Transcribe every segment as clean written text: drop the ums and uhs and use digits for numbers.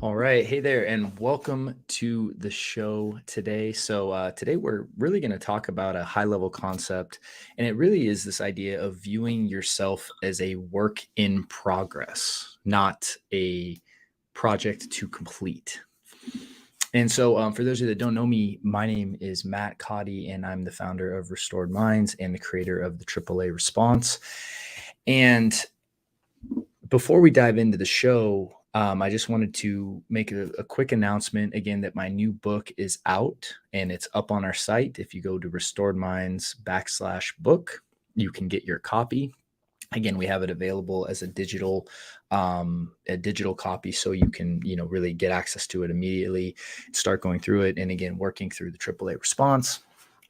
All right. Hey there, and welcome to the show today. Today we're really going to talk about a high level concept, and it really is this idea of viewing yourself as a work in progress, not a project to complete. For those of you that don't know me, my name is Matt Cotty, and I'm the founder of Restored Minds and the creator of the AAA Response. And before we dive into the show, I just wanted to make a quick announcement again that my new book is out and it's up on our site. If you go to Restored Minds /book, you can get your copy. Again, we have it available as a digital copy, so you can really get access to it immediately, start going through it, and again working through the AAA response.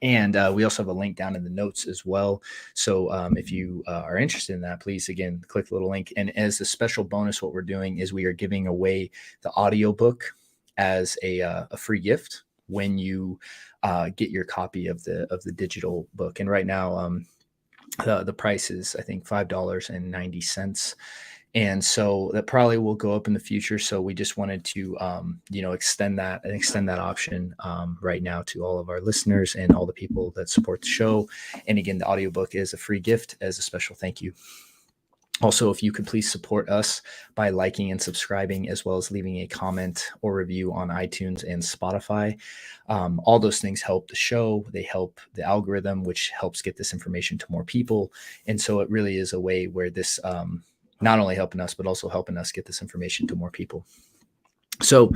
And we also have a link down in the notes as well. So if you are interested in that, please, again, click the little link. And as a special bonus, what we're doing is we are giving away the audiobook as a free gift when you get your copy of the digital book. And right now, the price is, I think, $5.90. And so that probably will go up in the future. So we just wanted to, extend that option right now to all of our listeners and all the people that support the show. And again, the audiobook is a free gift as a special thank you. Also, if you could please support us by liking and subscribing, as well as leaving a comment or review on iTunes and Spotify. All those things help the show. They help the algorithm, which helps get this information to more people. And so it really is a way where this not only helping us, but also helping us get this information to more people. So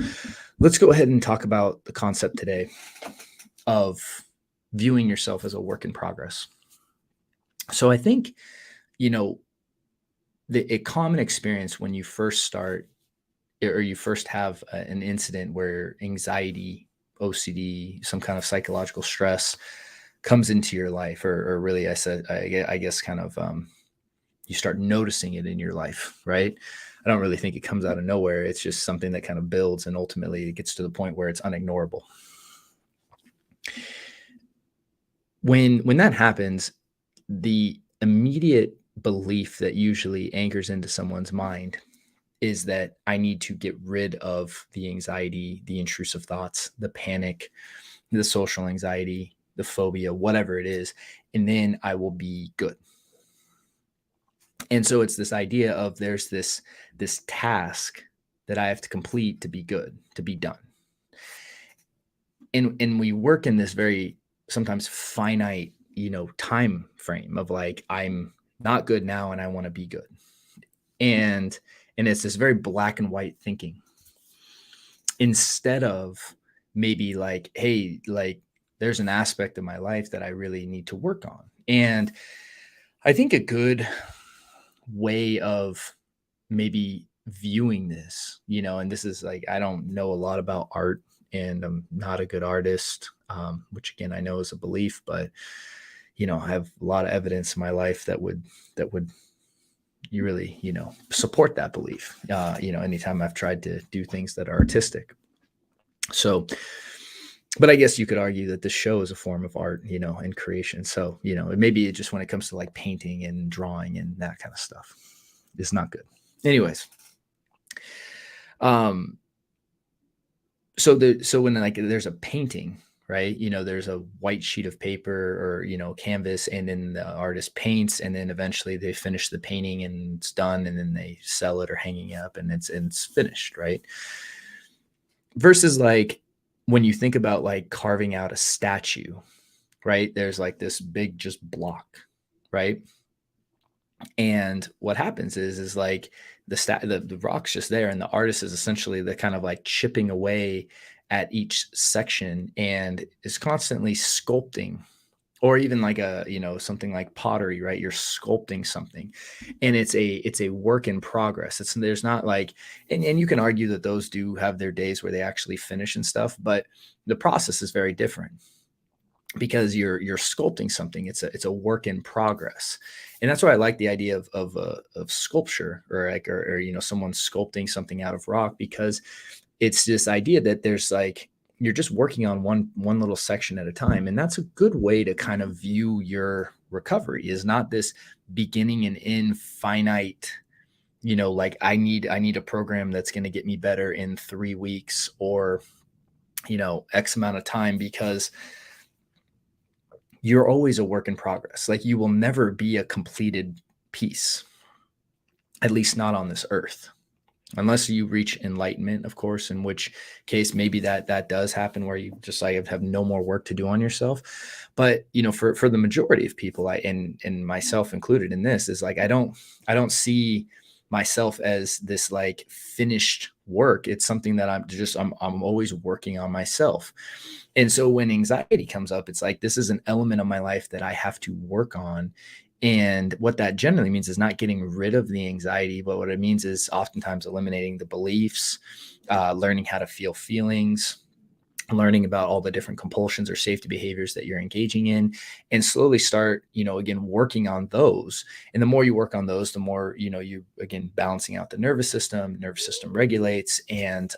let's go ahead and talk about the concept today of viewing yourself as a work in progress. So I think, a common experience when you first start or you first have an incident where anxiety, OCD, some kind of psychological stress comes into your life, or really, I guess kind of you start noticing it in your life, right? I don't really think it comes out of nowhere. It's just something that kind of builds, and ultimately it gets to the point where it's unignorable. When that happens, the immediate belief that usually anchors into someone's mind is that I need to get rid of the anxiety, the intrusive thoughts, the panic, the social anxiety, the phobia, whatever it is, and then I will be good. And so it's this idea of there's this task that I have to complete to be good, to be done. And we work in this very sometimes finite, time frame of like, I'm not good now and I want to be good. And it's this very black and white thinking, instead of maybe like, hey, like there's an aspect of my life that I really need to work on. And I think a good way of maybe viewing this, and this is like, I don't know a lot about art and I'm not a good artist, which again, I know is a belief, but I have a lot of evidence in my life that would you really, support that belief, anytime I've tried to do things that are artistic. So, but I guess you could argue that the show is a form of art, and creation. So, maybe just when it comes to like painting and drawing and that kind of stuff, it's not good. Anyways, so when like there's a painting, right? There's a white sheet of paper or canvas, and then the artist paints, and then eventually they finish the painting and it's done, and then they sell it or hanging it up, and it's finished, right? Versus like when you think about like carving out a statue, right? There's like this big just block, right? And what happens is like the rock's just there, and the artist is essentially the kind of like chipping away at each section and is constantly sculpting, or even like something like pottery, right? You're sculpting something, and it's a work in progress. There's not like, and you can argue that those do have their days where they actually finish and stuff, but the process is very different because you're sculpting something. It's a work in progress. And that's why I like the idea of sculpture, or someone sculpting something out of rock, because it's this idea that there's like, you're just working on one little section at a time. And that's a good way to kind of view your recovery, is not this beginning and end finite like I need a program that's going to get me better in 3 weeks, or X amount of time, because you're always a work in progress. Like, you will never be a completed piece, at least not on this earth, unless you reach enlightenment, of course, in which case maybe that does happen, where you just like have no more work to do on yourself. But for the majority of people, and myself included in this, is like I don't see myself as this like finished work. It's something that I'm always working on myself. And so when anxiety comes up, it's like, this is an element of my life that I have to work on. And what that generally means is not getting rid of the anxiety, but what it means is oftentimes eliminating the beliefs, learning how to feel feelings, learning about all the different compulsions or safety behaviors that you're engaging in, and slowly start, again, working on those. And the more you work on those, the more, you again, balancing out the nervous system regulates, and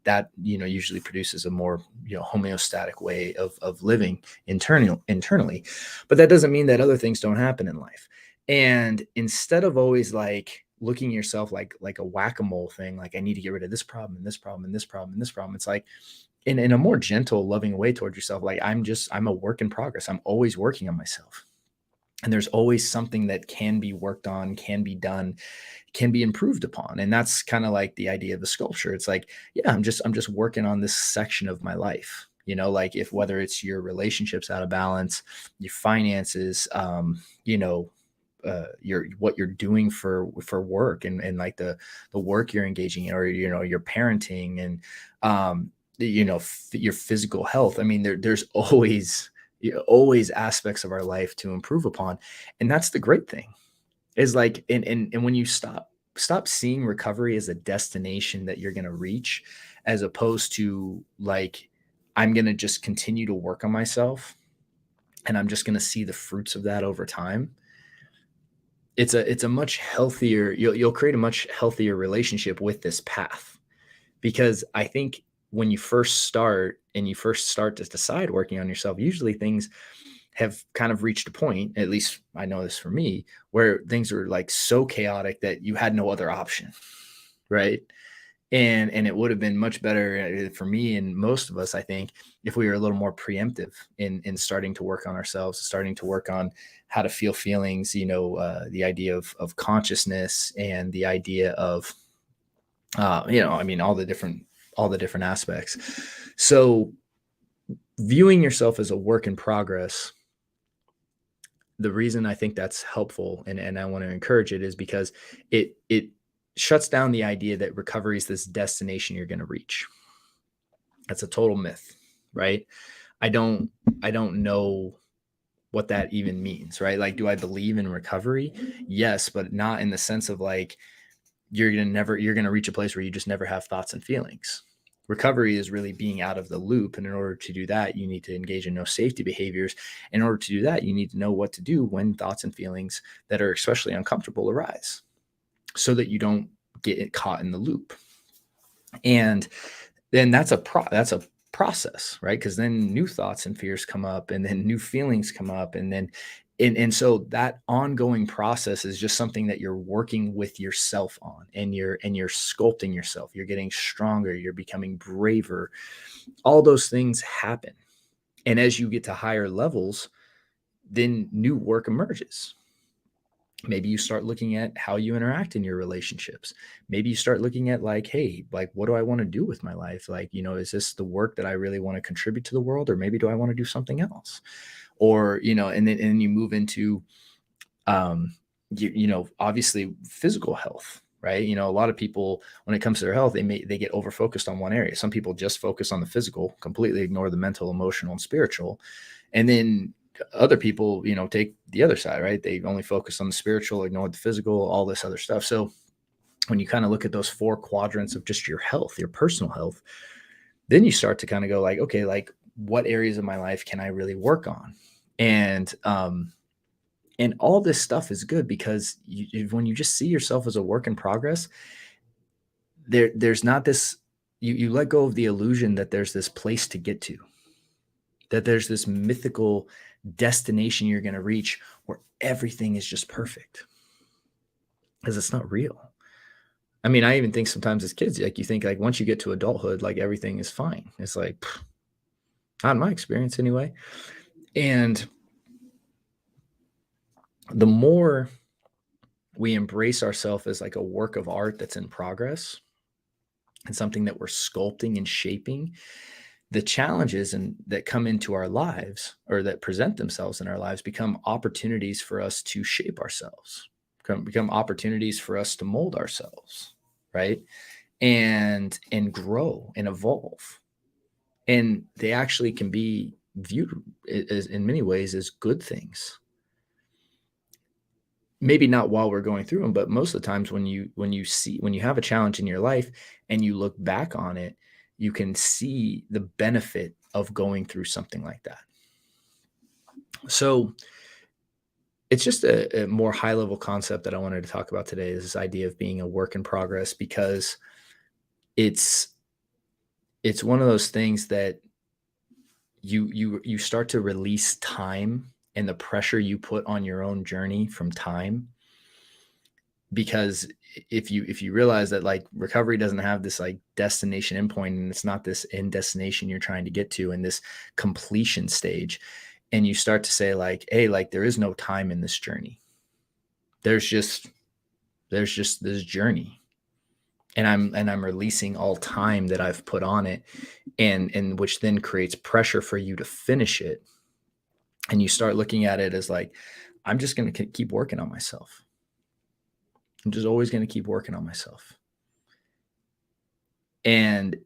that, usually produces a more, homeostatic way of living internally. But that doesn't mean that other things don't happen in life. And instead of always like looking at yourself like a whack-a-mole thing, like I need to get rid of this problem and this problem and this problem and this problem, it's like in a more gentle, loving way towards yourself, like I'm a work in progress. I'm always working on myself. And there's always something that can be worked on, can be done, can be improved upon. And that's kind of like the idea of the sculpture. It's like, yeah, I'm just working on this section of my life. Like, if whether it's your relationships out of balance, your finances, your what you're doing for work, and like the work you're engaging in, or your parenting, and your physical health. I mean, there's always aspects of our life to improve upon. And that's the great thing, is like, and when you stop seeing recovery as a destination that you're going to reach, as opposed to like, I'm going to just continue to work on myself and I'm just going to see the fruits of that over time. It's a much healthier, you'll create a much healthier relationship with this path. Because I think when you first start, and you first start to decide working on yourself, usually things have kind of reached a point, at least I know this for me, where things are like so chaotic that you had no other option, right? And it would have been much better, for me and most of us, I think, if we were a little more preemptive in starting to work on ourselves, starting to work on how to feel feelings, the idea of consciousness, and the idea of I mean, all the different aspects. So viewing yourself as a work in progress, the reason I think that's helpful, and I want to encourage it, is because it shuts down the idea that recovery is this destination you're going to reach. That's a total myth, right? I don't I don't know what that even means, right? Like, do I believe in recovery? Yes, but not in the sense of like, you're gonna reach a place where you just never have thoughts and feelings. Recovery is really being out of the loop, and in order to do that, you need to engage in no safety behaviors. In order to do that, you need to know what to do when thoughts and feelings that are especially uncomfortable arise, so that you don't get caught in the loop. And then that's a process, right? Because then new thoughts and fears come up, and then new feelings come up, and so that ongoing process is just something that you're working with yourself on, and you're sculpting yourself. You're getting stronger, you're becoming braver. All those things happen. And as you get to higher levels, then new work emerges. Maybe you start looking at how you interact in your relationships. Maybe you start looking at like, hey, like, what do I want to do with my life? Like, is this the work that I really want to contribute to the world, or maybe do I want to do something else? Or, and then you move into, obviously physical health, right? A lot of people, when it comes to their health, they get over focused on one area. Some people just focus on the physical, completely ignore the mental, emotional, and spiritual. And then other people, take the other side, right? They only focus on the spiritual, ignore the physical, all this other stuff. So when you kind of look at those four quadrants of just your health, your personal health, then you start to kind of go like, okay, like, what areas of my life can I really work on? And all this stuff is good, because when you just see yourself as a work in progress, there's not this, you let go of the illusion that there's this place to get to, that there's this mythical destination you're going to reach where everything is just perfect. because it's not real. I mean, I even think sometimes as kids, like you think like once you get to adulthood, like everything is fine. It's like, not in my experience anyway. And the more we embrace ourselves as like a work of art that's in progress and something that we're sculpting and shaping, the challenges and that come into our lives or that present themselves in our lives become opportunities for us to shape ourselves, become opportunities for us to mold ourselves, right? And grow and evolve. And they actually can be viewed as, in many ways, as good things. Maybe not while we're going through them, but most of the times when you have a challenge in your life and you look back on it, you can see the benefit of going through something like that. So it's just a more high level concept that I wanted to talk about today, is this idea of being a work in progress, because it's it's one of those things that you start to release time and the pressure you put on your own journey from time. Because if you realize that like recovery doesn't have this like destination endpoint, and it's not this end destination you're trying to get to in this completion stage, and you start to say like, hey, like there is no time in this journey. There's just this journey, and I'm releasing all time that I've put on it, and which then creates pressure for you to finish it. And you start looking at it as like, I'm just going to keep working on myself. I'm just always going to keep working on myself. And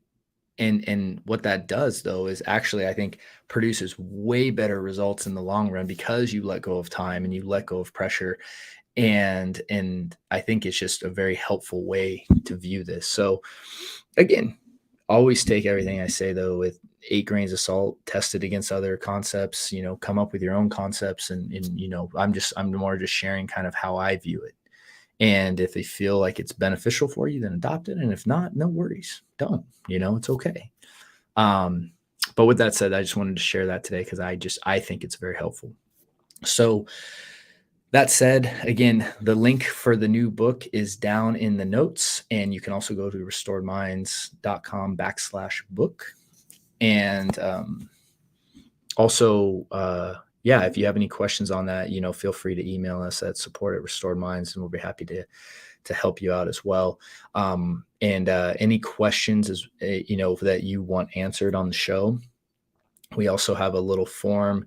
and what that does though is actually, I think, produces way better results in the long run, because you let go of time and you let go of pressure. And I think it's just a very helpful way to view this. So again, always take everything I say though with 8 grains of salt, test it against other concepts, come up with your own concepts. And I'm more just sharing kind of how I view it. And if they feel like it's beneficial for you, then adopt it. And if not, no worries. Don't, it's okay. Um, but with that said, I just wanted to share that today because I think it's very helpful. So that said, again, the link for the new book is down in the notes, and you can also go to restoredminds.com/book. And also, yeah, if you have any questions on that, feel free to email us at support@restoredminds, and we'll be happy to help you out as well. And any questions that you want answered on the show, we also have a little form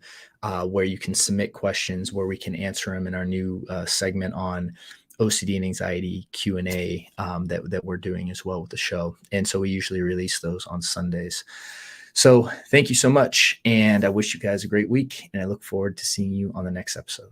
where you can submit questions, where we can answer them in our new segment on OCD and anxiety Q&A that we're doing as well with the show. And so we usually release those on Sundays. So thank you so much. And I wish you guys a great week, and I look forward to seeing you on the next episode.